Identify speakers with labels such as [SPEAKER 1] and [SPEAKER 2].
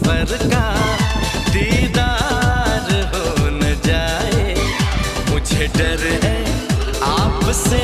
[SPEAKER 1] सफर का दीदार हो न जाए, मुझे डर है आपसे